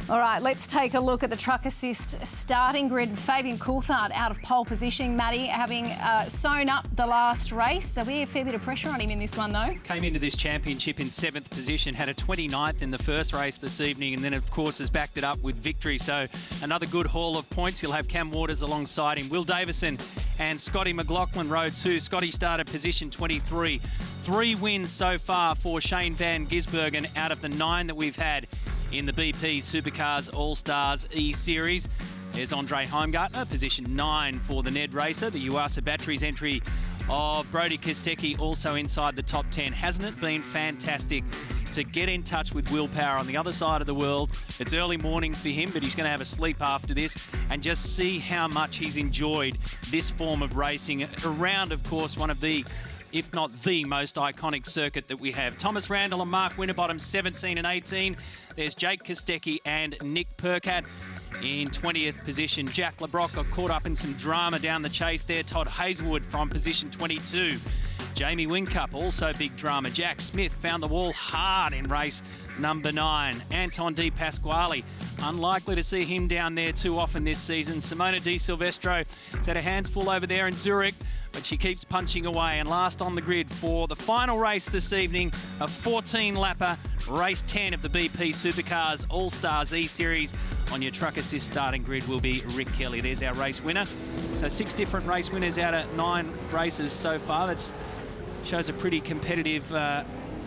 All right, let's take a look at the Truck Assist starting grid. Fabian Coulthard out of pole position. Matty having sewn up the last race. So we have a fair bit of pressure on him in this one, though. Came into this championship in 7th position, had a 29th in the first race this evening, and then, of course, has backed it up with victory. So another good haul of points. He'll have Cam Waters alongside him. Will Davison and Scotty McLaughlin rode 2. Scotty started position 23. 3 wins so far for Shane Van Gisbergen out of the 9 that we've had in the BP Supercars All-Stars E-Series. There's Andre Heimgartner, position 9 for the Ned Racer. The Yuasa Batteries entry of Brody Kostecki also inside the top 10. Hasn't it been fantastic to get in touch with Willpower on the other side of the world? It's early morning for him, but he's going to have a sleep after this and just see how much he's enjoyed this form of racing around, of course, one of the, if not the most iconic circuit that we have. Thomas Randall and Mark Winterbottom, 17 and 18. There's Jake Kostecki and Nick Percat in 20th position. Jack LeBrock got caught up in some drama down the chase there. Todd Hazelwood from position 22. Jamie Whincup, also big drama. Jack Smith found the wall hard in race number 9. Anton Di Pasquale, unlikely to see him down there too often this season. Simona Di Silvestro has had her hands full over there in Zurich, but she keeps punching away. And last on the grid for the final race this evening, a 14-lapper, race 10 of the BP Supercars All-Stars E-Series. On your Truck Assist starting grid will be Rick Kelly. There's our race winner. So 6 different race winners out of 9 races so far. That shows a pretty competitive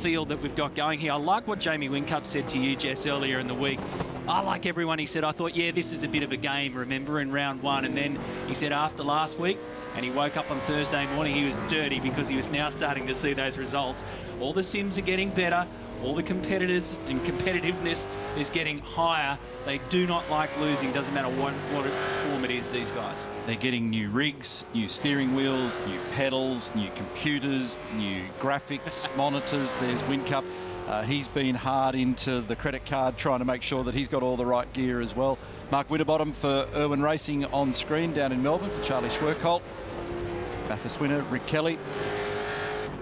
field that we've got going here. I like what Jamie Whincup said to you, Jess, earlier in the week. I like everyone. He said, I thought, yeah, this is a bit of a game, remember, in round 1. And then he said after last week, and he woke up on Thursday morning, he was dirty because he was now starting to see those results. All the sims are getting better. All the competitors and competitiveness is getting higher. They do not like losing. Doesn't matter what form it is, these guys. They're getting new rigs, new steering wheels, new pedals, new computers, new graphics, monitors. There's Whincup. He's been hard into the credit card trying to make sure that he's got all the right gear as well. Mark Winterbottom for Irwin Racing on screen down in Melbourne for Charlie Schwerkolt. Bathurst winner Rick Kelly.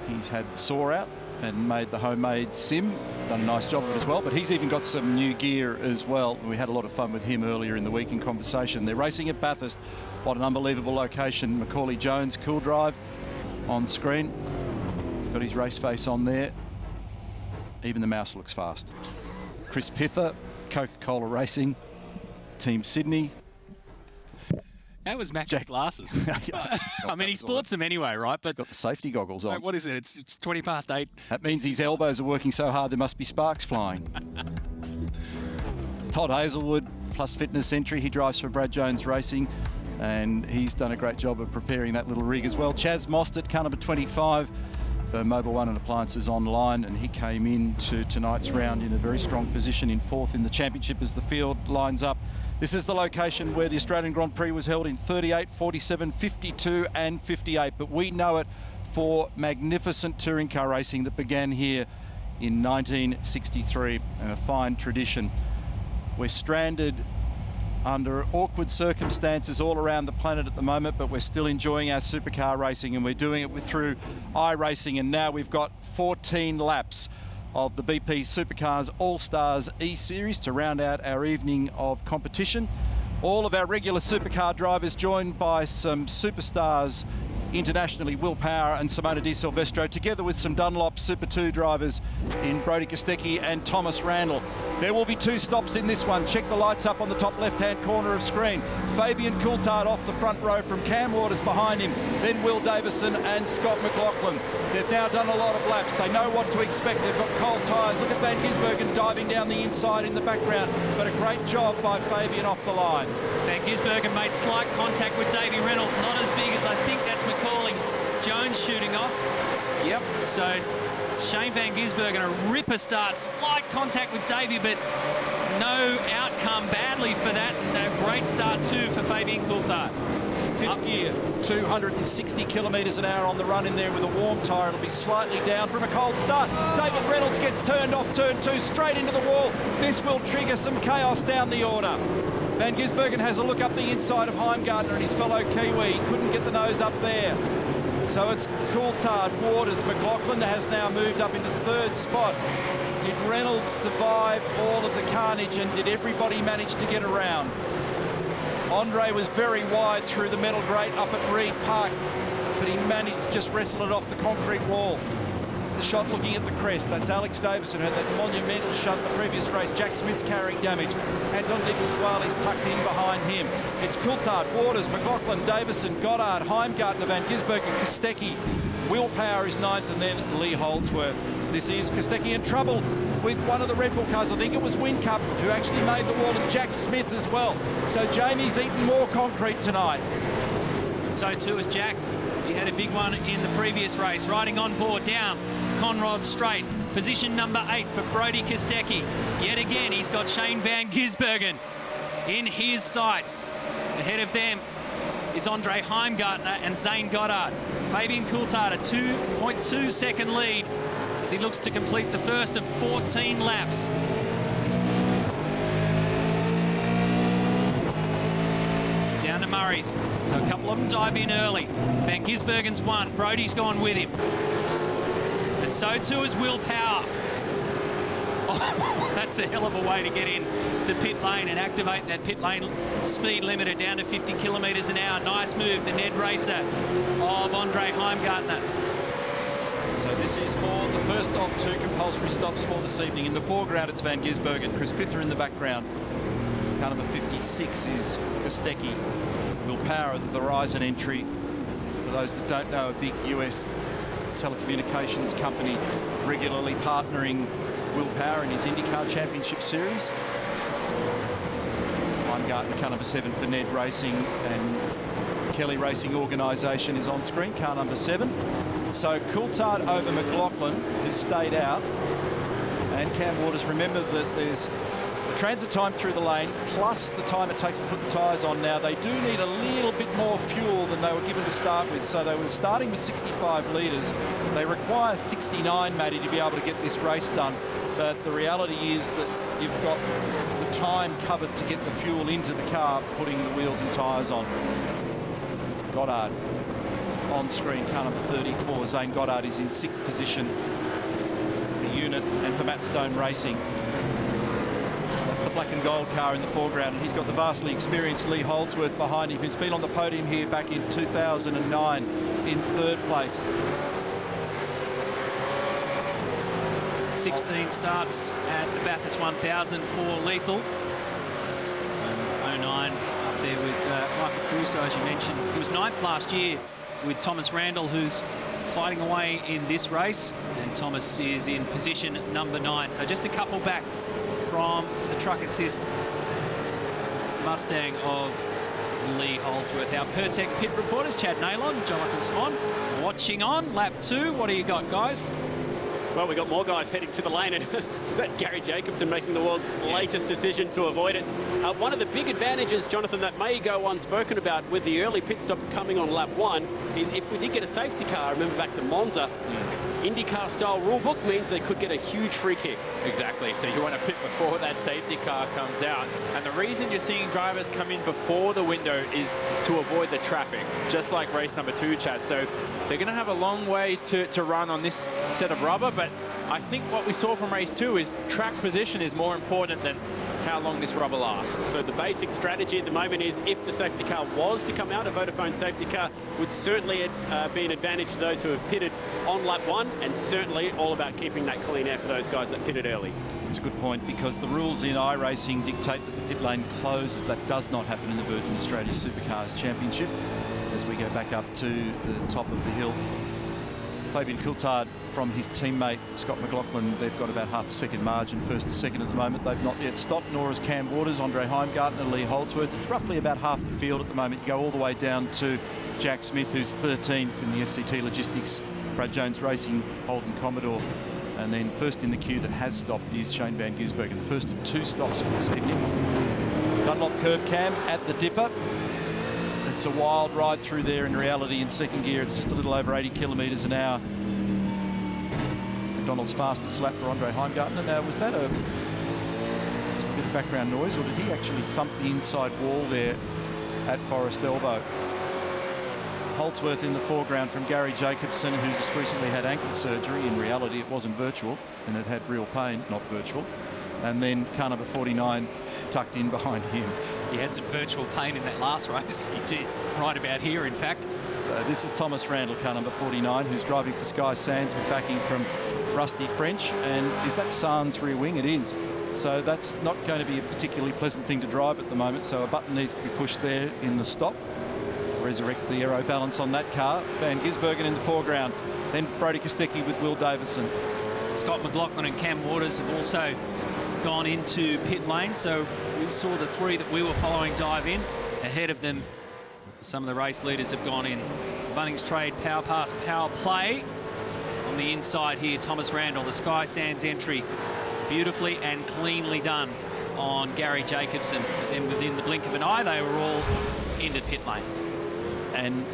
He's had the saw out and made the homemade sim. Done a nice job of it as well, but he's even got some new gear as well. We had a lot of fun with him earlier in the week in conversation. They're racing at Bathurst. What an unbelievable location. Macaulay Jones, Cool Drive on screen. He's got his race face on there. Even the mouse looks fast. Chris Pither, Coca-Cola Racing, Team Sydney. That was Mac's glasses. I mean, he sports them anyway, right? But he's got the safety goggles on. What is it? It's 20 past 8. That means his elbows are working so hard there must be sparks flying. Todd Hazelwood, Plus Fitness entry. He drives for Brad Jones Racing, and he's done a great job of preparing that little rig as well. Chaz Mostert, car number 25 for Mobile One and Appliances Online, and he came into tonight's round in a very strong position in 4th in the championship as the field lines up. This is the location where the Australian Grand Prix was held in 38, 47, 52 and 58, but we know it for magnificent touring car racing that began here in 1963, and a fine tradition. We're stranded under awkward circumstances all around the planet at the moment, but we're still enjoying our supercar racing, and we're doing it through iRacing. And now we've got 14 laps of the BP Supercars All-Stars E-Series to round out our evening of competition. All of our regular supercar drivers joined by some superstars internationally, Will Power and Simona Di Silvestro, together with some Dunlop Super 2 drivers in Brody Kostecki and Thomas Randall. There will be 2 stops in this one. Check the lights up on the top left-hand corner of screen. Fabian Coulthard off the front row from Cam Waters behind him, then Will Davison and Scott McLaughlin. They've now done a lot of laps. They know what to expect. They've got cold tyres. Look at Van Gisbergen diving down the inside in the background, but a great job by Fabian off the line. Van Gisbergen made slight contact with Davey Reynolds, not as big as I think that's Macaulay Jones shooting off. Yep, so Shane Van Gisbergen, a ripper start, slight contact with Davey, but no outcome badly for that, and a great start too for Fabian Coulthard. 5th gear, 260 kilometres an hour on the run in there with a warm tyre. It'll be slightly down from a cold start. David Reynolds gets turned off turn 2, straight into the wall. This will trigger some chaos down the order. Van Gisbergen has a look up the inside of Heimgartner and his fellow Kiwi. He couldn't get the nose up there. So it's Coulthard, Waters, McLaughlin has now moved up into 3rd spot. Did Reynolds survive all of the carnage, and did everybody manage to get around? Andre was very wide through the metal grate up at Reed Park, but he managed to just wrestle it off the concrete wall. It's the shot looking at the crest. That's Alex Davison, who had that monumental shunt the previous race. Jack Smith's carrying damage. Anton De Pasquale's tucked in behind him. It's Coulthard, Waters, McLaughlin, Davison, Goddard, Heimgartner, Van Gisbergen, Kostecki. Will Power is ninth, and then Lee Holdsworth. This is Kostecki in trouble with one of the Red Bull cars. I think it was Whincup who actually made the wall, and Jack Smith as well. So Jamie's eaten more concrete tonight. So too is Jack. He had a big one in the previous race. Riding on board down Conrod Straight. Position number 8 for Brodie Kostecki. Yet again, he's got Shane Van Gisbergen in his sights. Ahead of them is Andre Heimgartner and Zane Goddard. Fabian Coulthard, a 2.2 second lead as he looks to complete the first of 14 laps. Down to Murray's, so a couple of them dive in early. Van Gisbergen's won, Brodie's gone with him. And so too is Will Power. Oh, that's a hell of a way to get in to pit lane and activate that pit lane speed limiter down to 50 kilometres an hour. Nice move, the Ned Racer of Andre Heimgartner. So this is for the first of 2 compulsory stops for this evening. In the foreground, it's Van Gisbergen. Chris Pither in the background. Car number 56 is Kostecki. Will Power at the Verizon entry. For those that don't know, a big US telecommunications company regularly partnering Will Power in his IndyCar Championship Series. Heimgartner, car number 7 for Ned Racing, and Kelly Racing Organisation is on screen, car number 7. So Coulthard over McLaughlin, who stayed out, and Cam Waters. Remember that there's the transit time through the lane plus the time it takes to put the tyres on. Now they do need a little bit more fuel than they were given to start with, so they were starting with 65 litres. They require 69, Matty, to be able to get this race done, but the reality is that you've got the time covered to get the fuel into the car, putting the wheels and tyres on. Goddard on screen, car number 34. Zane Goddard is in 6th position for Unit and for Matt Stone Racing. That's the black and gold car in the foreground, and he's got the vastly experienced Lee Holdsworth behind him, who's been on the podium here back in 2009 in 3rd place. 16 starts at the Bathurst 1000 for Lethal. 09 up there with Michael Crusoe, as you mentioned. He was 9th last year with Thomas Randall, who's fighting away in this race, and Thomas is in position number 9. So just a couple back from the truck assist Mustang of Lee Holdsworth. Our Pertec pit reporters, Chad Naylon, Jonathan Swan, watching on lap 2. What do you got, guys? Well, we got more guys heading to the lane, and is that Gary Jacobson making the world's latest decision to avoid it? One of the big advantages, Jonathan, that may go unspoken about with the early pit stop coming on lap 1 is if we did get a safety car, remember back to Monza, IndyCar style rule book means they could get a huge free kick. Exactly, so you want to pit before that safety car comes out, and the reason you're seeing drivers come in before the window is to avoid the traffic, just like race number 2, Chad. So they're going to have a long way to run on this set of rubber, but I think what we saw from race 2 is track position is more important than how long this rubber lasts. So the basic strategy at the moment is if the safety car was to come out, a Vodafone safety car would certainly be an advantage to those who have pitted on lap 1, and certainly all about keeping that clean air for those guys that pitted early. It's a good point, because the rules in iRacing dictate that the pit lane closes. That does not happen in the Virgin Australia Supercars Championship. As we go back up to the top of the hill, Fabian Coulthard from his teammate Scott McLaughlin, they've got about half a second margin, first to second at the moment. They've not yet stopped, nor has Cam Waters, Andre Heimgartner, Lee Holdsworth. It's roughly about half the field at the moment. You go all the way down to Jack Smith, who's 13th in the SCT Logistics, Brad Jones Racing, Holden Commodore. And then first in the queue that has stopped is Shane Van Gisbergen, the first of 2 stops for this evening. Dunlop curb cam at the dipper. It's a wild ride through there. In reality, in second gear, it's just a little over 80 kilometres an hour. McDonald's fastest lap for Andre Heimgartner. Now, was that just a bit of background noise, or did he actually thump the inside wall there at Forest Elbow? Holdsworth in the foreground from Gary Jacobson, who just recently had ankle surgery. In reality, it wasn't virtual, and it had real pain, not virtual. And then car number 49 tucked in behind him. He had some virtual pain in that last race. He did. Right about here, in fact. So this is Thomas Randall, car number 49, who's driving for Sky Sands with backing from Rusty French. And is that Sands rear wing? It is. So that's not going to be a particularly pleasant thing to drive at the moment. So a button needs to be pushed there in the stop. Resurrect the aero balance on that car. Van Gisbergen in the foreground. Then Brodie Kostecki with Will Davison. Scott McLaughlin and Cam Waters have also gone into pit lane. So we saw the three that we were following dive in. Ahead of them, some of the race leaders have gone in. Bunnings Trade Power Pass Power Play on the inside here. Thomas Randall, the Sky Sands entry, beautifully and cleanly done on Gary Jacobson. But then within the blink of an eye, they were all into pit lane. And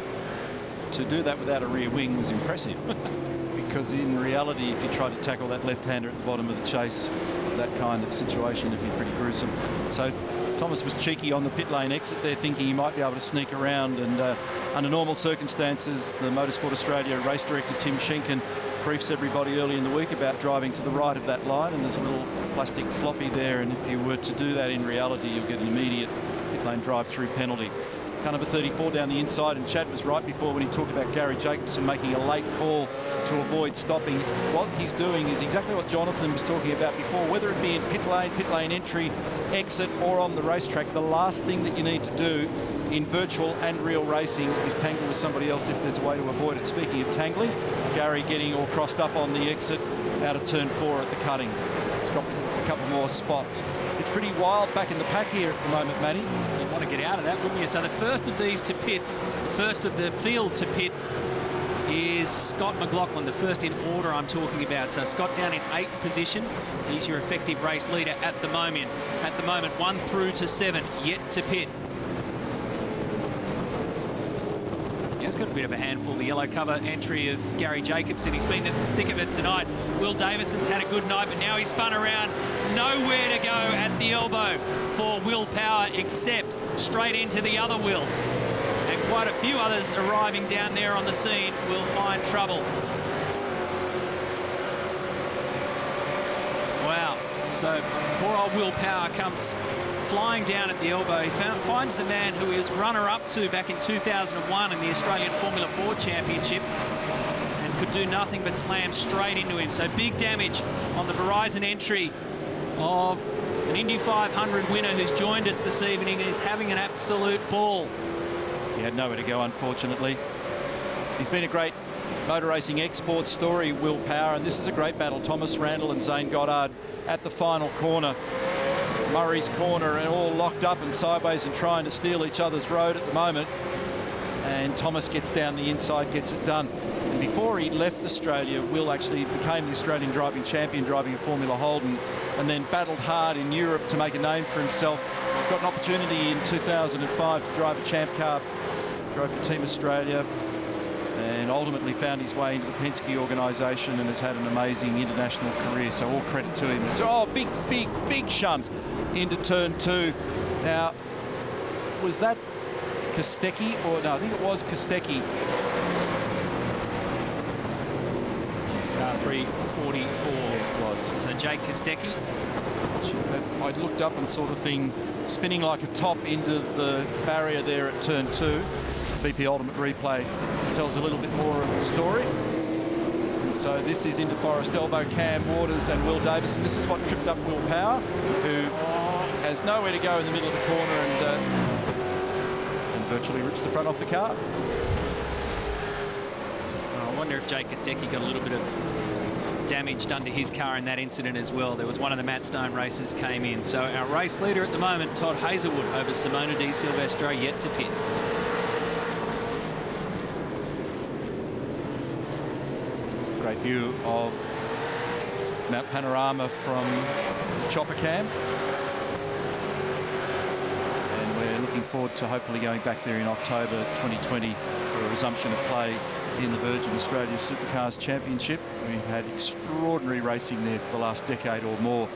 to do that without a rear wing was impressive. Because in reality, if you try to tackle that left-hander at the bottom of the chase, that kind of situation would be pretty gruesome. So Thomas was cheeky on the pit lane exit there, thinking he might be able to sneak around. And under normal circumstances, the Motorsport Australia race director, Tim Schenken, briefs everybody early in the week about driving to the right of that line. And there's a little plastic floppy there. And if you were to do that in reality, you'll get an immediate pit lane drive-through penalty. Car number 34 down the inside, and Chad was right before when he talked about Gary Jacobson making a late call to avoid stopping. What he's doing is exactly what Jonathan was talking about before, whether it be in pit lane entry, exit, or on the racetrack. The last thing that you need to do in virtual and real racing is tangle with somebody else if there's a way to avoid it. Speaking of tangling, Gary getting all crossed up on the exit out of turn 4 at the cutting. He's dropped a couple more spots. It's pretty wild back in the pack here at the moment, Manny. You want to get out of that, wouldn't you? So the first of these to pit, the first of the field to pit is Scott McLaughlin, the first in order I'm talking about. So Scott down in 8th position. He's your effective race leader at the moment. At the moment, 1 through to 7 yet to pit. He's got a bit of a handful, the yellow cover entry of Gary Jacobson. He's been in the thick of it tonight. Will Davison's had a good night, but now he's spun around. Nowhere to go at the elbow for Will Power, except straight into the other Will. And quite a few others arriving down there on the scene will find trouble. Wow. So poor old Will Power comes flying down at the elbow. He finds the man who he was runner-up to back in 2001 in the Australian Formula 4 Championship and could do nothing but slam straight into him. So big damage on the Verizon entry of an Indy 500 winner who's joined us this evening and is having an absolute ball. He had nowhere to go, unfortunately. He's been a great motor racing export story, Will Power, and this is a great battle. Thomas Randall and Zane Goddard at the final corner. Murray's corner, and all locked up and sideways and trying to steal each other's road at the moment. And Thomas gets down the inside, gets it done. And before he left Australia, Will actually became the Australian driving champion, driving a Formula Holden, and then battled hard in Europe to make a name for himself. Got an opportunity in 2005 to drive a champ car, drove for Team Australia, and ultimately found his way into the Penske organisation and has had an amazing international career. So all credit to him. So, big shunt into turn 2. Now, was that Kostecki? Or no, I think it was Kostecki. Car 344. Yeah, it was. So Jake Kostecki. I looked up and saw the thing spinning like a top into the barrier there at turn 2. BP Ultimate Replay tells a little bit more of the story. And so this is into Forest Elbow, Cam Waters and Will Davison. This is what tripped up Will Power, who has nowhere to go in the middle of the corner and virtually rips the front off the car. So, I wonder if Jake Kostecki got a little bit of damage done to his car in that incident as well. There was one of the Matt Stone races came in. So our race leader at the moment, Todd Hazelwood over Simona Di Silvestro, yet to pit. Great view of Mount Panorama from the chopper cam. And we're looking forward to hopefully going back there in October 2020 for a resumption of play in the Virgin Australia Supercars Championship. We've had extraordinary racing there for the last decade or more.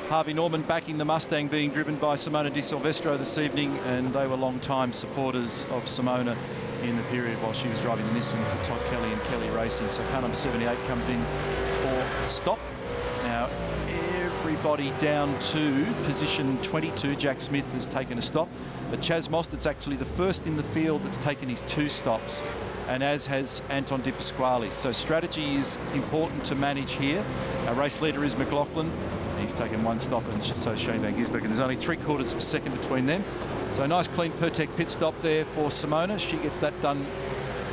Harvey Norman backing the Mustang being driven by Simona Di Silvestro this evening, and they were long-time supporters of Simona in the period while she was driving the Nissan for Todd Kelly and Kelly Racing. So car number 78 comes in for a stop. Now, everybody down to position 22. Jack Smith has taken a stop, but Chaz Mostert's actually the first in the field that's taken his 2 stops, and as has Anton Di Pasquale. So strategy is important to manage here. Our race leader is McLaughlin. He's taken 1 stop, and so Shane Van Gisbergen. There's only 3/4 of a second between them. So nice clean Pertec pit stop there for Simona. She gets that done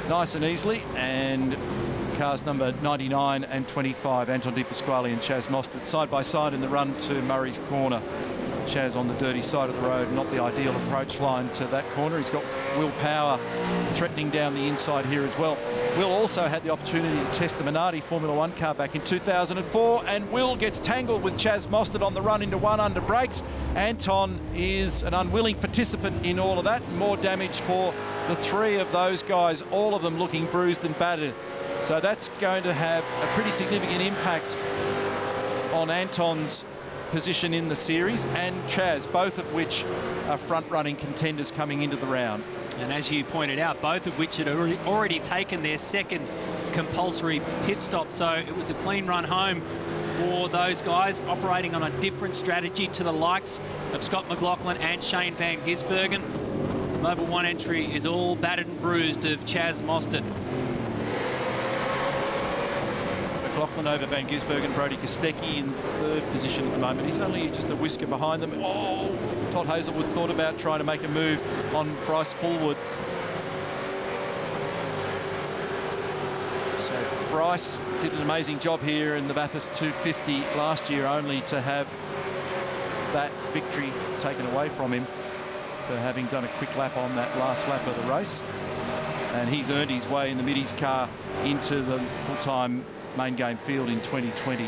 nice and easily, and cars number 99 and 25, Anton Di Pasquale and Chaz Mostert, side by side in the run to Murray's Corner. Chaz on the dirty side of the road, not the ideal approach line to that corner. He's got Will Power threatening down the inside here as well. Will also had the opportunity to test the Minardi Formula 1 car back in 2004, and Will gets tangled with Chaz Mostert on the run into 1 under brakes. Anton is an unwilling participant in all of that. More damage for the 3 of those guys, all of them looking bruised and battered. So that's going to have a pretty significant impact on Anton's position in the series, and Chaz, both of which are front-running contenders coming into the round. And as you pointed out, both of which had already taken their second compulsory pit stop. So it was a clean run home for those guys, operating on a different strategy to the likes of Scott McLaughlin and Shane Van Gisbergen. Mobil 1 entry is all battered and bruised of Chaz Mostert. McLaughlin over Van Gisbergen, Brody Kostecki in 3rd position at the moment. He's only just a whisker behind them. Oh, Todd Hazelwood thought about trying to make a move on Bryce Fullwood. So Bryce did an amazing job here in the Bathurst 250 last year, only to have that victory taken away from him for having done a quick lap on that last lap of the race. And he's earned his way in the Middies car into the full-time main game field in 2020.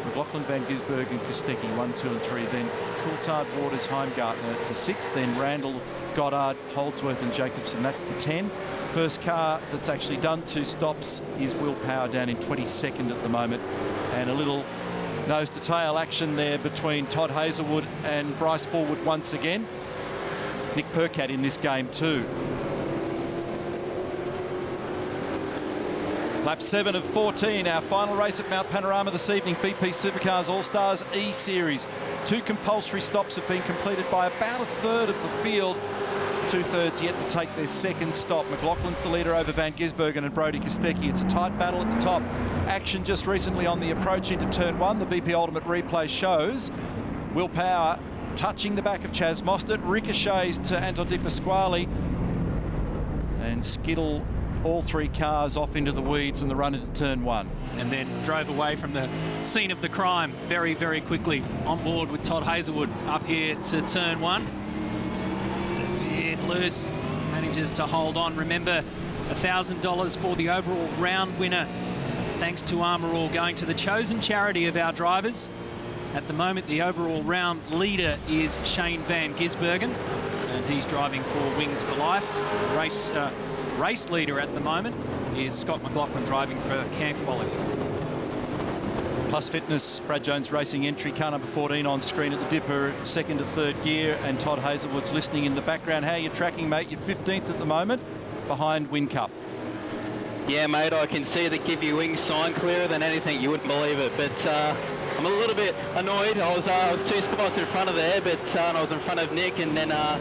McLaughlin, Van Gisbergen, Kostecki 1, 2 and 3. Then Coulthard, Waters, Heimgartner to 6. Then Randall, Goddard, Holdsworth and Jacobson. That's the 10. First car that's actually done 2 stops is Will Power down in 22nd at the moment. And a little nose-to-tail action there between Todd Hazelwood and Bryce Fullwood once again. Nick Percat in this game too. Lap 7 of 14, our final race at Mount Panorama this evening, BP Supercars All-Stars E-Series. 2 compulsory stops have been completed by about a third of the field. 2/3 yet to take their second stop. McLaughlin's the leader over Van Gisbergen and Brody Kostecki. It's a tight battle at the top. Action just recently on the approach into turn 1. The BP Ultimate replay shows Will Power touching the back of Chaz Mostert, ricochets to Anton Di Pasquale, and skittle all 3 cars off into the weeds in the run into turn 1. And then drove away from the scene of the crime very, very quickly. On board with Todd Hazelwood up here to turn 1. It's a bit loose. Manages to hold on. Remember, $1,000 for the overall round winner, thanks to Armour All, going to the chosen charity of our drivers. At the moment, the overall round leader is Shane Van Gisbergen, and he's driving for Wings for Life. Race leader at the moment is Scott McLaughlin, driving for Camp Quality. Plus Fitness, Brad Jones Racing entry, car number 14 on screen at the Dipper, 2nd to 3rd gear, and Todd Hazelwood's listening in the background. How are you tracking, mate? You're 15th at the moment, behind Win Cup. Yeah, mate, I can see the Give You Wings sign clearer than anything. You wouldn't believe it, but I'm a little bit annoyed. I was 2 spots in front of there, but I was in front of Nick, and then I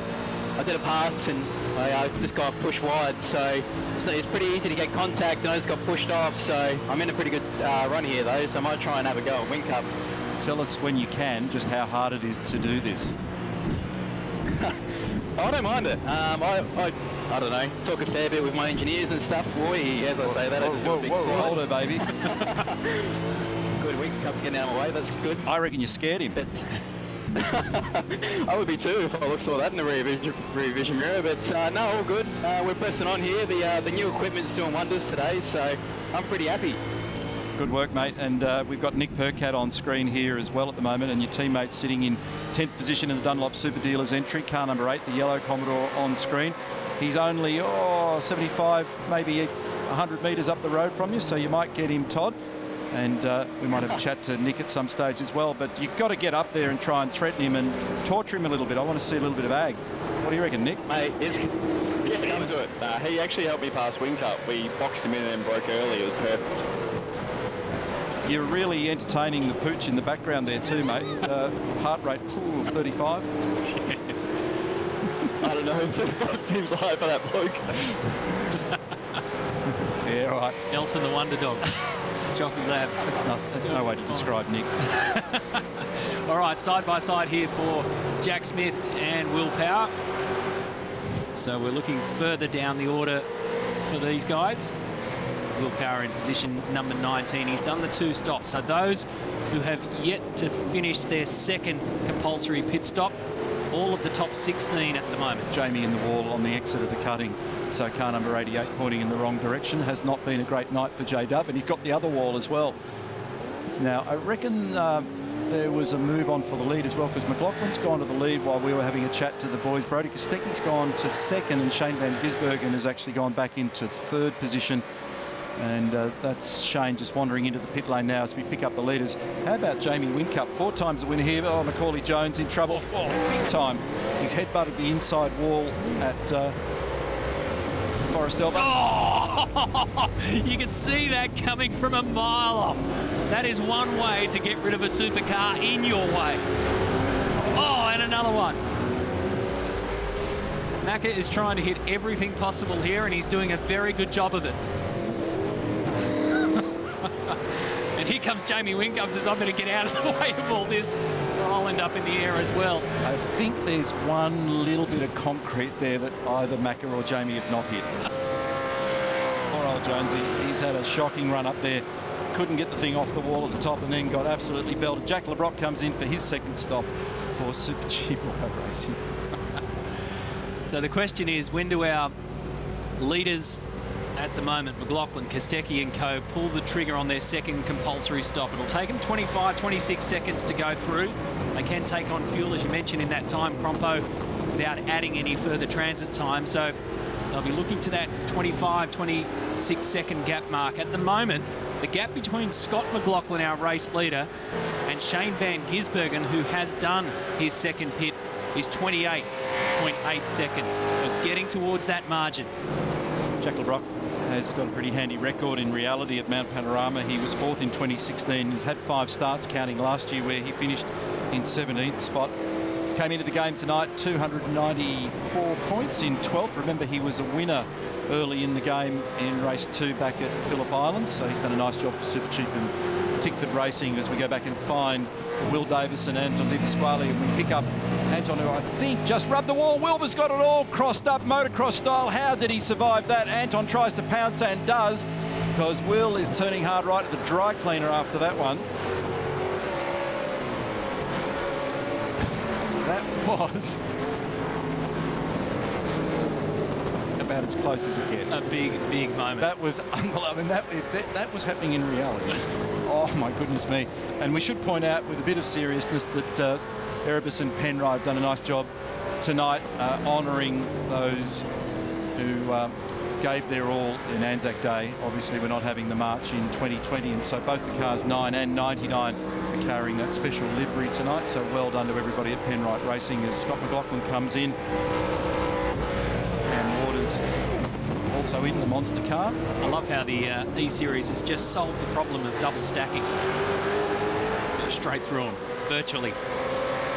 did a pass and I just got pushed wide, so it's pretty easy to get contact, and I just got pushed off, so I'm in a pretty good run here though, so I might try and have a go at Win Cup. Tell us when you can just how hard it is to do this. I don't mind it. I don't know, talk a fair bit with my engineers and stuff. Boy, as I say that, I just got a big slide. Older, baby. Good, Win Cup's getting out of the way, that's good. I reckon you scared him. But I would be too if I saw that in the rear vision mirror, but no, all good. We're pressing on here. The new equipment's doing wonders today, so I'm pretty happy. Good work, mate. And we've got Nick Percat on screen here as well at the moment, and your teammate sitting in 10th position in the Dunlop Super Dealers entry, car number 8, the yellow Commodore on screen. He's only 75, maybe 100 metres up the road from you, so you might get him, Todd. And we might have a chat to Nick at some stage as well. But you've got to get up there and try and threaten him and torture him a little bit. I want to see a little bit of ag. What do you reckon, Nick? Mate, he's come to it. He actually helped me pass Wingcup. We boxed him in and then broke early. It was perfect. You're really entertaining the pooch in the background there too, mate. Heart rate, 35. I don't know. 35 seems high for that bloke. Yeah, all right. Nelson the Wonder Dog. Jockey Lab. That's no way to describe Nick. All right, side by side here for Jack Smith and Will Power. So we're looking further down the order for these guys. Will Power in position number 19. He's done the 2 stops. So those who have yet to finish their second compulsory pit stop, all of the top 16 at the moment. Jamie in the wall on the exit of the cutting. So car number 88 pointing in the wrong direction. Has not been a great night for J-Dub, and he's got the other wall as well. Now, I reckon there was a move on for the lead as well, because McLaughlin's gone to the lead while we were having a chat to the boys. Brody Kostecki's gone to second, and Shane Van Gisbergen has actually gone back into third position. And that's Shane just wandering into the pit lane now as we pick up the leaders. How about Jamie Whincup? 4 times a winner here. Oh, Macaulay Jones in trouble. Oh, big time. He's headbutted the inside wall at Forest Elba. Oh, you can see that coming from a mile off. That is one way to get rid of a supercar in your way. Oh, and another one. Macca is trying to hit everything possible here, and he's doing a very good job of it. And here comes Jamie Whincup, says, I'm going to get out of the way of all this. I'll end up in the air as well. I think there's one little bit of concrete there that either Macca or Jamie have not hit. Poor old Jonesy. He's had a shocking run up there. Couldn't get the thing off the wall at the top and then got absolutely belted. Jack LeBrock comes in for his second stop for Super G iRacing. So the question is, when do our leaders at the moment, McLaughlin, Kostecki and co, pull the trigger on their second compulsory stop? It'll take them 25, 26 seconds to go through. They can take on fuel, as you mentioned, in that time, Crompo, without adding any further transit time. So they'll be looking to that 25, 26 second gap mark. At the moment, the gap between Scott McLaughlin, our race leader, and Shane Van Gisbergen, who has done his second pit, is 28.8 seconds. So it's getting towards that margin. Jack LeBrock has got a pretty handy record in reality at Mount Panorama. He was 4th in 2016. He's had 5 starts, counting last year where he finished in 17th spot. Came into the game tonight, 294 points in 12th. Remember, he was a winner early in the game in race 2 back at Phillip Island. So he's done a nice job for Supercheap and Tickford Racing as we go back and find Will Davison and Anton Di Pasquale, and we pick up Anton, who I think just rubbed the wall. Wilbur's got it all crossed up motocross style. How did he survive that? Anton tries to pounce and does, because Will is turning hard right at the dry cleaner after that one. That was about as close as it gets. A big moment. That was unbelievable. I mean, that was happening in reality. Oh, my goodness me. And we should point out, with a bit of seriousness, that Erebus and Penrite have done a nice job tonight honouring those who gave their all in Anzac Day. Obviously, we're not having the march in 2020, and so both the cars 9 and 99 are carrying that special livery tonight. So well done to everybody at Penrite Racing as Scott McLaughlin comes in. And Waters also in the monster car. I love how the E-Series has just solved the problem of double stacking. Straight through them, virtually.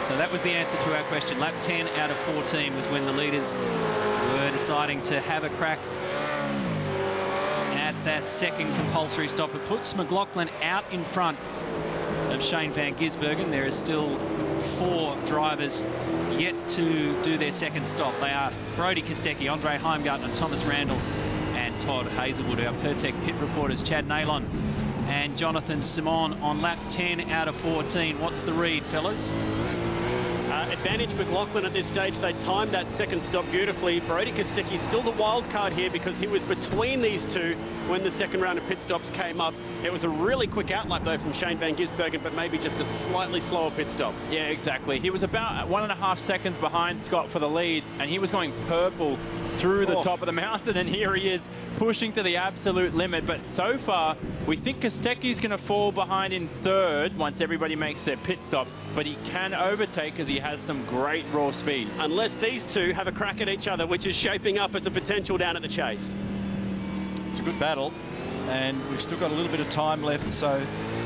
So that was the answer to our question. Lap 10 out of 14 was when the leaders were deciding to have a crack at that second compulsory stop. It puts McLaughlin out in front of Shane Van Gisbergen. There is still 4 drivers yet to do their second stop. They are Brody Kostecki, Andre Heimgartner, Thomas Randall and Todd Hazelwood. Our Pertec pit reporters, Chad Nalon and Jonathan Simon on lap 10 out of 14. What's the read, fellas? Advantage McLaughlin at this stage. They timed that second stop beautifully. Brody Kostecki still the wild card here because he was between these two when the second round of pit stops came up. It was a really quick outlap though from Shane Van Gisbergen, but maybe just a slightly slower pit stop. Yeah, exactly. He was about 1.5 seconds behind Scott for the lead, and he was going purple through the top of the mountain, and here he is pushing to the absolute limit. But so far, we think Kostecki's going to fall behind in third once everybody makes their pit stops, but he can overtake because he has some great raw speed. Unless these two have a crack at each other, which is shaping up as a potential down at the chase. It's a good battle, and we've still got a little bit of time left, so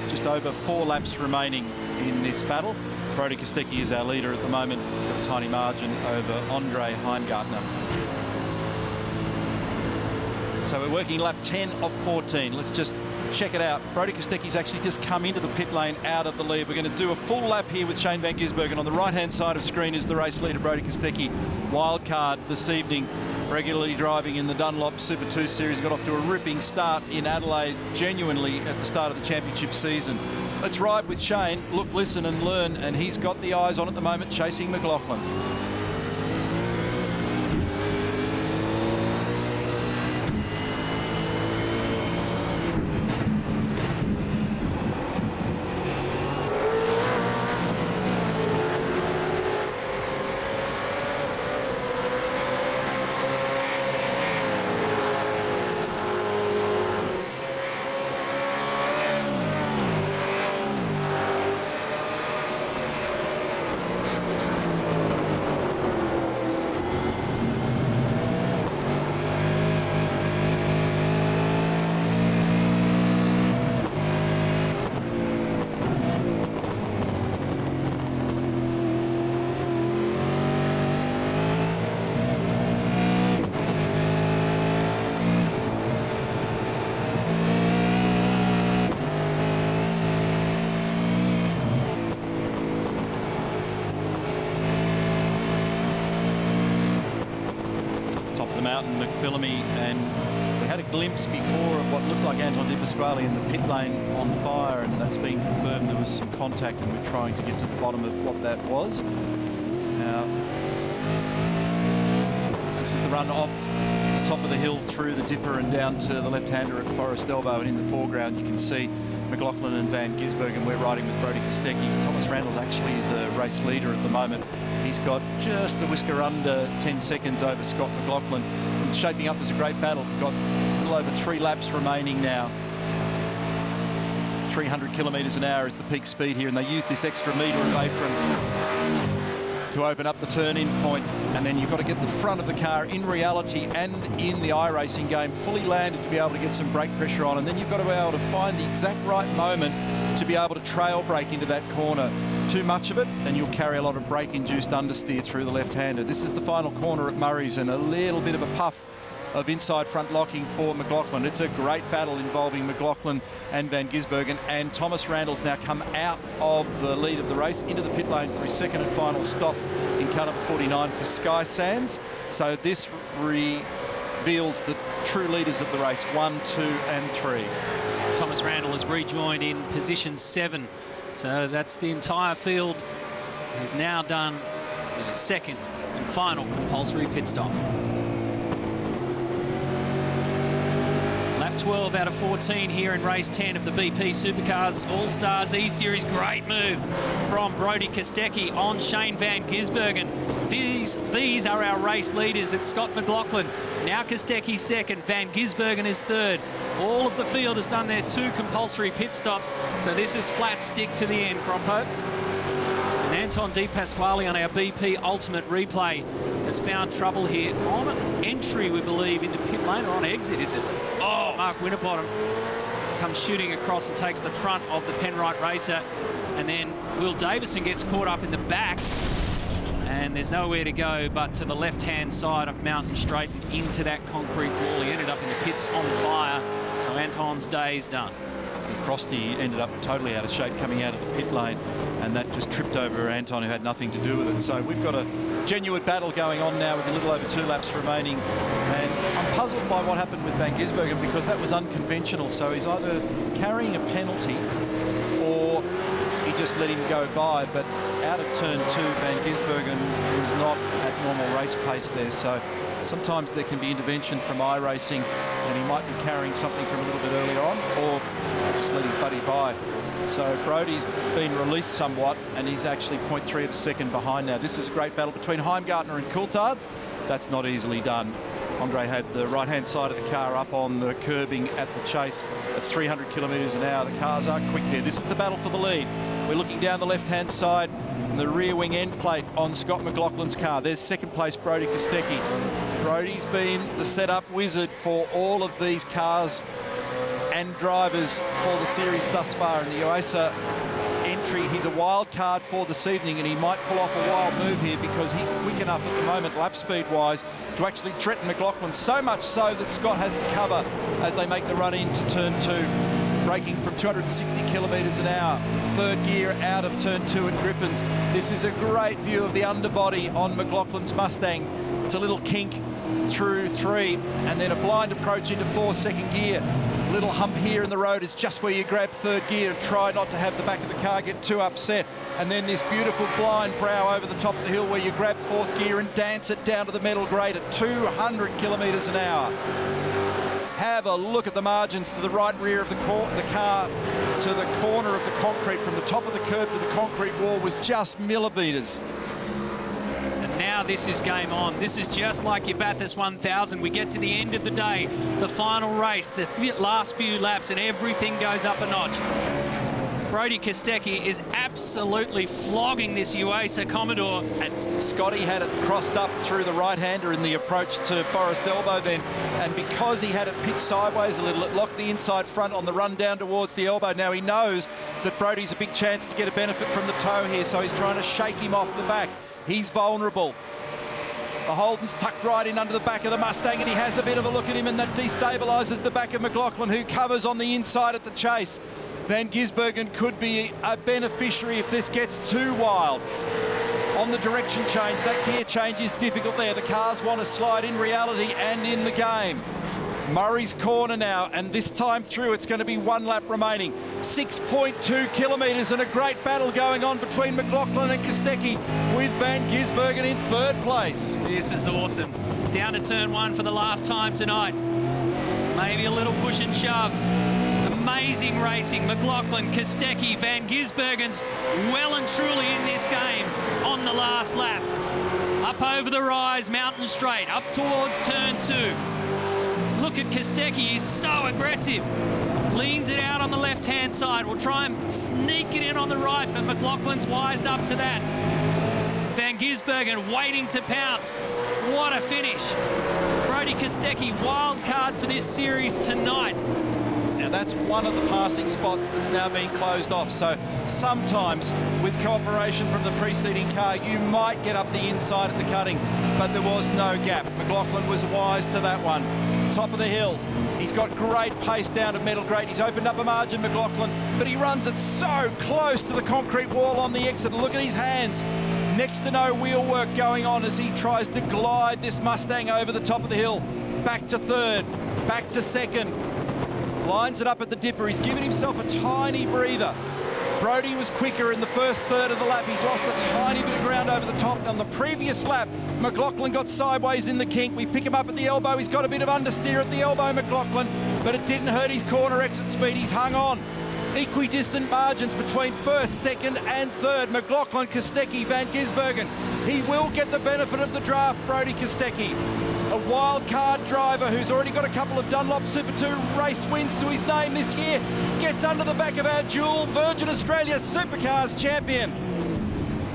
just over 4 laps remaining in this battle. Brodie Kostecki is our leader at the moment. He's got a tiny margin over Andre Heimgartner. So we're working lap 10 of 14. Let's just check it out. Brodie Kostecki's actually just come into the pit lane out of the lead. We're going to do a full lap here with Shane van Gisbergen. On the right-hand side of screen is the race leader, Brodie Kostecki. Wildcard this evening, regularly driving in the Dunlop Super 2 Series. Got off to a ripping start in Adelaide, genuinely at the start of the championship season. Let's ride with Shane, look, listen and learn, and he's got the eyes on at the moment, chasing McLaughlin. And we had a glimpse before of what looked like Anton De Pasquale in the pit lane on fire, and that's been confirmed. There was some contact, and we're trying to get to the bottom of what that was. Now, this is the run off the top of the hill through the Dipper and down to the left-hander at Forest Elbow, and in the foreground you can see McLaughlin and Van Gisbergen. We're riding with Brodie Kostecki. Thomas Randall's actually the race leader at the moment. He's got just a whisker under 10 seconds over Scott McLaughlin. It's shaping up as a great battle. We've got a little over 3 laps remaining now. 300 kilometres an hour is the peak speed here, and they use this extra metre of apron to open up the turn-in point, and then you've got to get the front of the car in reality and in the iRacing game fully landed to be able to get some brake pressure on, and then you've got to be able to find the exact right moment to be able to trail brake into that corner. Too much of it and you'll carry a lot of brake-induced understeer through the left-hander. This is the final corner at Murray's, and a little bit of a puff of inside front locking for McLaughlin. It's a great battle involving McLaughlin and Van Gisbergen, and Thomas Randall's now come out of the lead of the race into the pit lane for his second and final stop in car number 49 for Sky Sands. So this reveals the true leaders of the race, 1, 2 and 3. Thomas Randall has rejoined in position 7. So that's the entire field has now done their second and final compulsory pit stop. Lap 12 out of 14 here in race 10 of the BP Supercars All-Stars E-Series. Great move from Brodie Kostecki on Shane van Gisbergen. These are our race leaders. It's Scott McLaughlin. Now Kostecki second, Van Gisbergen is third. All of the field has done their 2 compulsory pit stops, so this is flat stick to the end, Crompo. And Anton De Pasquale on our BP Ultimate Replay has found trouble here on entry, we believe, into pit lane, or on exit, is it? Oh, Mark Winterbottom comes shooting across and takes the front of the Penrite racer, and then Will Davison gets caught up in the back. And there's nowhere to go but to the left-hand side of Mountain Straight and into that concrete wall. He ended up in the pits on fire, so Anton's day is done. And Frosty ended up totally out of shape coming out of the pit lane, and that just tripped over Anton, who had nothing to do with it. So we've got a genuine battle going on now with a little over 2 laps remaining, and I'm puzzled by what happened with Van Gisbergen, because that was unconventional. So he's either carrying a penalty or he just let him go by, but out of turn 2, Van Gisbergen was not at normal race pace there. So sometimes there can be intervention from iRacing, and he might be carrying something from a little bit earlier on, or just let his buddy by. So Brodie's been released somewhat, and he's actually 0.3 of a second behind now. This is a great battle between Heimgartner and Coulthard. That's not easily done. Andre had the right-hand side of the car up on the curbing at the chase. It's 300 kilometres an hour. The cars are quick there. This is the battle for the lead. We're looking down the left-hand side, and the rear wing end plate on Scott McLaughlin's car. There's second place Brodie Kostecki. Brodie's been the setup wizard for all of these cars and drivers for the series thus far in the UASA entry. He's a wild card for this evening, and he might pull off a wild move here because he's quick enough at the moment, lap speed-wise, to actually threaten McLaughlin, so much so that Scott has to cover as they make the run into turn 2, braking from 260 kilometres an hour. Third gear out of turn 2 at Griffins. This is a great view of the underbody on McLaughlin's Mustang. It's a little kink through 3, and then a blind approach into 4, second gear. Little hump here in the road is just where you grab third gear and try not to have the back of the car get too upset. And then this beautiful blind brow over the top of the hill where you grab fourth gear and dance it down to the metal grade at 200 kilometres an hour. Have a look at the margins to the right rear of the car to the corner of the concrete. From the top of the curb to the concrete wall was just millimetres. Now this is game on. This is just like your Bathurst 1000. We get to the end of the day, the final race, the last few laps, and everything goes up a notch. Brodie Kostecki is absolutely flogging this UASA Commodore. And Scotty had it crossed up through the right-hander in the approach to Forest Elbow then, and because he had it pitched sideways a little, it locked the inside front on the run down towards the elbow. Now he knows that Brodie's a big chance to get a benefit from the toe here, so he's trying to shake him off the back. He's vulnerable. The Holden's tucked right in under the back of the Mustang, and he has a bit of a look at him, and that destabilises the back of McLaughlin, who covers on the inside at the chase. Van Gisbergen could be a beneficiary if this gets too wild. On the direction change, that gear change is difficult there. The cars want to slide in reality and in the game. Murray's corner now, and this time through it's going to be 1 lap remaining. 6.2 kilometres and a great battle going on between McLaughlin and Kostecki, with Van Gisbergen in third place. This is awesome. Down to turn 1 for the last time tonight. Maybe a little push and shove. Amazing racing. McLaughlin, Kostecki, Van Gisbergen's well and truly in this game on the last lap. Up over the rise, Mountain Straight, up towards turn 2. Look at Kostecki, he's so aggressive. Leans it out on the left-hand side. Will try and sneak it in on the right, but McLaughlin's wised up to that. Van Gisbergen waiting to pounce. What a finish. Brodie Kostecki, wild card for this series tonight. Now that's one of the passing spots that's now being closed off. So sometimes with cooperation from the preceding car, you might get up the inside at the cutting, but there was no gap. McLaughlin was wise to that one. Top of the hill. He's got great pace down to metal grade. He's opened up a margin, McLaughlin, but he runs it so close to the concrete wall on the exit. Look at his hands. Next to no wheel work going on as he tries to glide this Mustang over the top of the hill. Back to third, back to second. Lines it up at the dipper. He's given himself a tiny breather. Brodie was quicker in the first third of the lap. He's lost a tiny bit of ground over the top. On the previous lap, McLaughlin got sideways in the kink. We pick him up at the elbow. He's got a bit of understeer at the elbow, McLaughlin, but it didn't hurt his corner exit speed. He's hung on. Equidistant margins between first, second and third. McLaughlin, Kostecki, Van Gisbergen. He will get the benefit of the draft, Brodie Kostecki. A wild card driver who's already got a couple of Dunlop Super 2 race wins to his name this year. Gets under the back of our Duel, Virgin Australia Supercars champion.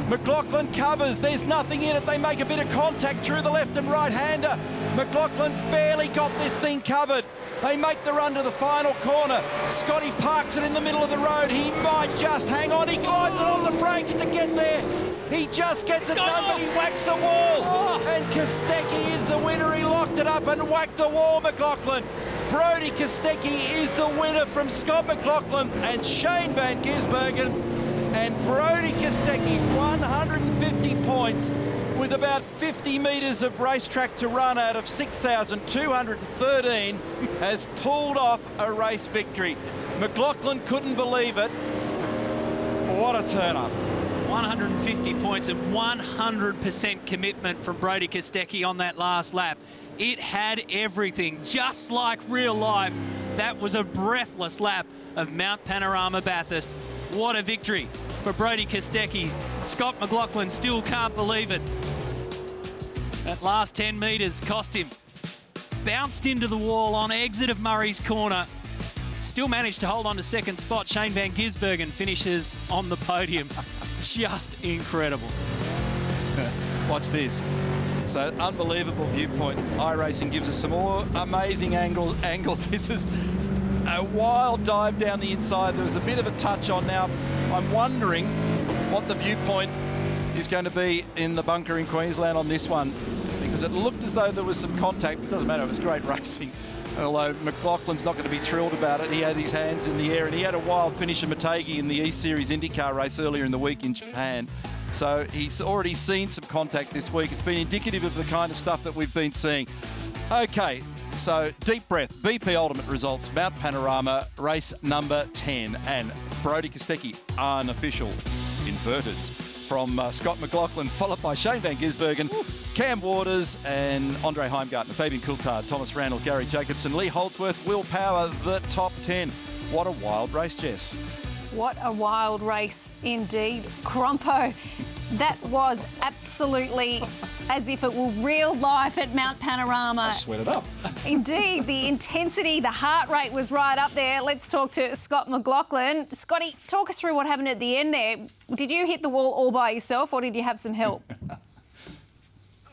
McLaughlin covers, there's nothing in it. They make a bit of contact through the left and right hander. McLaughlin's barely got this thing covered. They make the run to the final corner. Scotty parks it in the middle of the road. He might just hang on. He glides it on the brakes to get there. He just gets it done, but he whacks the wall. And Kostecki is the winner. He locked it up and whacked the wall, McLaughlin. Brodie Kostecki is the winner from Scott McLaughlin and Shane Van Gisbergen. And Brodie Kostecki, 150 points with about 50 metres of racetrack to run out of 6,213, has pulled off a race victory. McLaughlin couldn't believe it. What a turn-up. 150 points and 100% commitment from Brodie Kostecki on that last lap. It had everything, just like real life. That was a breathless lap of Mount Panorama Bathurst. What a victory for Brodie Kostecki. Scott McLaughlin still can't believe it. That last 10 metres cost him. bounced into the wall on exit of Murray's Corner. Still managed to hold on to second spot. Shane van Gisbergen finishes on the podium. Just incredible. Watch this. So, unbelievable viewpoint. iRacing gives us some more amazing angles. This is a wild dive down the inside. There was a bit of a touch on now. I'm wondering what the viewpoint is going to be in the bunker in Queensland on this one, because it looked as though there was some contact. It doesn't matter, it was great racing. Although McLaughlin's not going to be thrilled about it. He had his hands in the air, and he had a wild finish of Motegi in the Eseries IndyCar race earlier in the week in Japan. So he's already seen some contact this week. It's been indicative of the kind of stuff that we've been seeing. Okay, so deep breath. BP Ultimate results, Mount Panorama, race number 10. And Brodie Kostecki, unofficial inverteds, from Scott McLaughlin, followed by Shane van Gisbergen, Cam Waters and Andre Heimgartner, Fabian Coulthard, Thomas Randall, Gary Jacobson, Lee Holdsworth, Will Power, the top 10. What a wild race, Jess. What a wild race indeed. Crompo, that was absolutely as if it were real life at Mount Panorama. I sweated up. Indeed, the intensity, the heart rate was right up there. Let's talk to Scott McLaughlin. Scotty, talk us through what happened at the end there. Did you hit the wall all by yourself or did you have some help?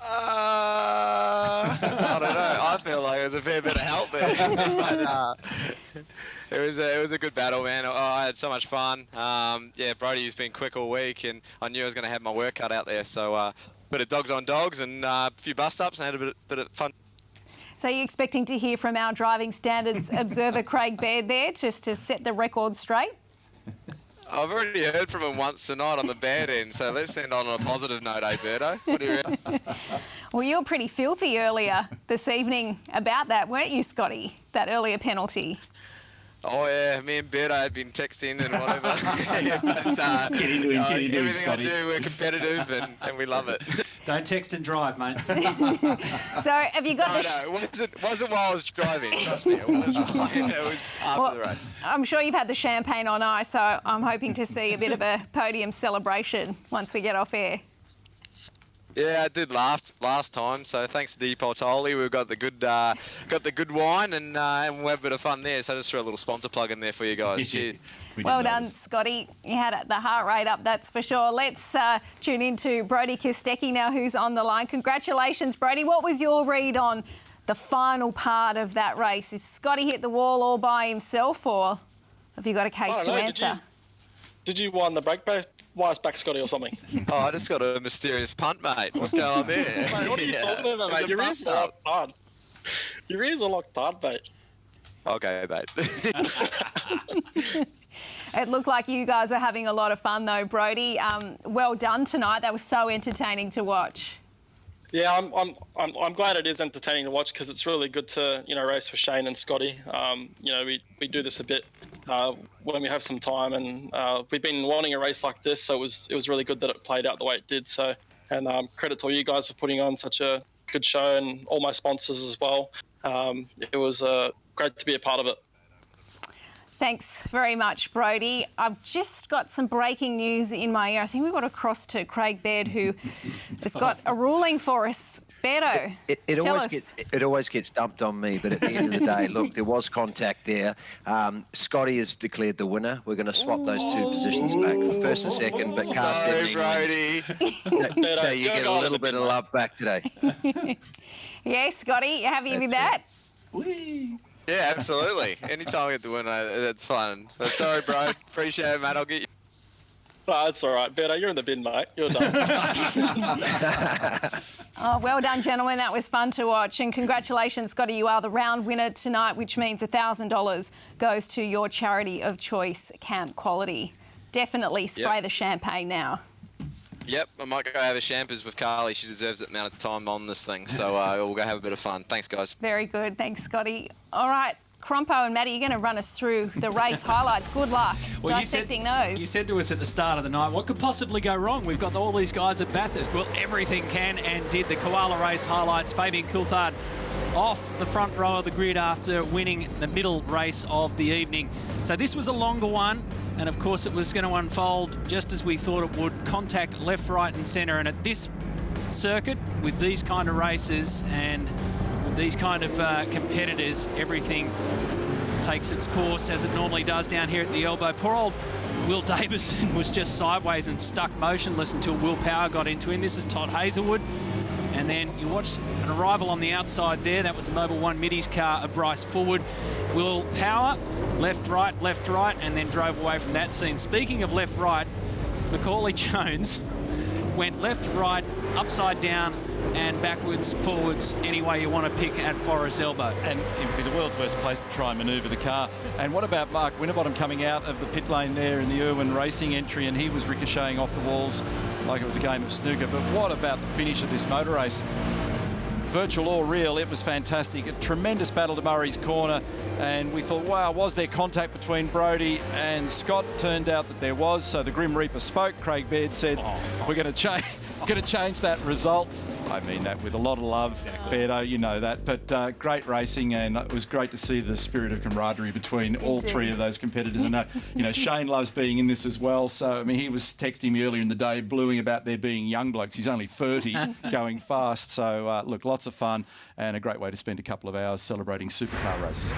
I don't know. I feel like there's a fair bit of help there. But, it was a good battle, man. I had so much fun. Yeah, Brodie's been quick all week, and I knew I was going to have my work cut out there. So, bit of dogs on dogs and a few bust-ups, and had a bit of fun. So are you expecting to hear from our driving standards observer Craig Baird there, just to set the record straight? I've already heard from him once tonight on the bad end, so let's end on a positive note, eh, Birdo? What do you reckon? Well, you were pretty filthy earlier this evening about that, weren't you, Scotty? That earlier penalty. Oh, yeah, me and Birdo had been texting and whatever. But, Get into him, everything Scotty. I do, we're competitive and we love it. Don't text and drive, mate. So have you got No, it wasn't while I was driving, trust me. It was after the race. I'm sure you've had the champagne on ice, so I'm hoping to see a bit of a podium celebration once we get off air. Yeah, I did last time. So thanks to Dipoltoli, we've got the good wine and we'll have a bit of fun there. So just throw a little sponsor plug in there for you guys. Cheers. Well done, Scotty. You had the heart rate up, that's for sure. Let's tune into Brodie Kostecki now, who's on the line. Congratulations, Brodie. What was your read on the final part of that race? Is Scotty hit the wall all by himself, or have you got a case to answer? Did you wind the brake wires back, Scotty, or something? Oh, I just got a mysterious punt, mate. What's going on there? Mate, what are you talking about, mate? Your ears are locked hard. Your ears are locked hard, mate. Okay, mate. It looked like you guys were having a lot of fun, though, Brodie. Well done tonight. That was so entertaining to watch. Yeah, I'm glad it is entertaining to watch because it's really good to race with Shane and Scotty. We do this a bit when we have some time, and we've been wanting a race like this, so it was really good that it played out the way it did. So, and credit to all you guys for putting on such a good show, and all my sponsors as well. It was great to be a part of it. Thanks very much, Brodie. I've just got some breaking news in my ear. I think we've got across to Craig Baird, who has got a ruling for us. Beardo, tell us. It always gets dumped on me, but at the end of the day, look, there was contact there. Scotty has declared the winner. We're going to swap those two positions back for first and second, but car 17 Brodie. So you get a little bit of love back today. Yes, Scotty, you happy with that? Yeah, absolutely. Anytime I get the winner, that's fun. But sorry, bro. Appreciate it, mate. I'll get you. No, that's all right. Beto, you're in the bin, mate. You're done. Oh, well done, gentlemen. That was fun to watch. And congratulations, Scotty. You are the round winner tonight, which means $1,000 goes to your charity of choice, Camp Quality. Definitely spray the champagne now. Yep, I might go have a champers with Carly. She deserves that amount of time on this thing. So we'll go have a bit of fun. Thanks, guys. Very good. Thanks, Scotty. All right, Crompo and Matty, you're going to run us through the race highlights. Good luck dissecting those. You said to us at the start of the night, what could possibly go wrong? We've got all these guys at Bathurst. Well, everything can and did. The Koala race highlights. Fabian Coulthard off the front row of the grid after winning the middle race of the evening. So this was a longer one, and of course it was going to unfold just as we thought it would. Contact left, right and centre, and at this circuit with these kind of races, and these kind of competitors, everything takes its course as it normally does down here at the elbow. Poor old Will Davison was just sideways and stuck motionless until Will Power got into him. This is Todd Hazelwood. And then you watch an arrival on the outside there. That was the Mobil 1 Middies car of Bryce Fullwood. Will Power, left, right, and then drove away from that scene. Speaking of left, right, Macaulay Jones went left, right, upside down, and backwards, forwards, any way you want to pick at Forest Elbow. And he'd be the world's worst place to try and manoeuvre the car. And what about Mark Winterbottom coming out of the pit lane there in the Irwin Racing entry, and he was ricocheting off the walls like it was a game of snooker. But what about the finish of this motor race? Virtual or real, it was fantastic. A tremendous battle to Murray's corner, and we thought, wow, was there contact between Brodie and Scott? Turned out that there was, so the Grim Reaper spoke. Craig Baird said, we're going to change that result. I mean that with a lot of love, Beardo, you know that. But great racing, and it was great to see the spirit of camaraderie between all three of those competitors. And you know, Shane loves being in this as well. So I mean, he was texting me earlier in the day, bluing about there being young blokes. He's only 30, going fast. So look, lots of fun and a great way to spend a couple of hours celebrating supercar racing.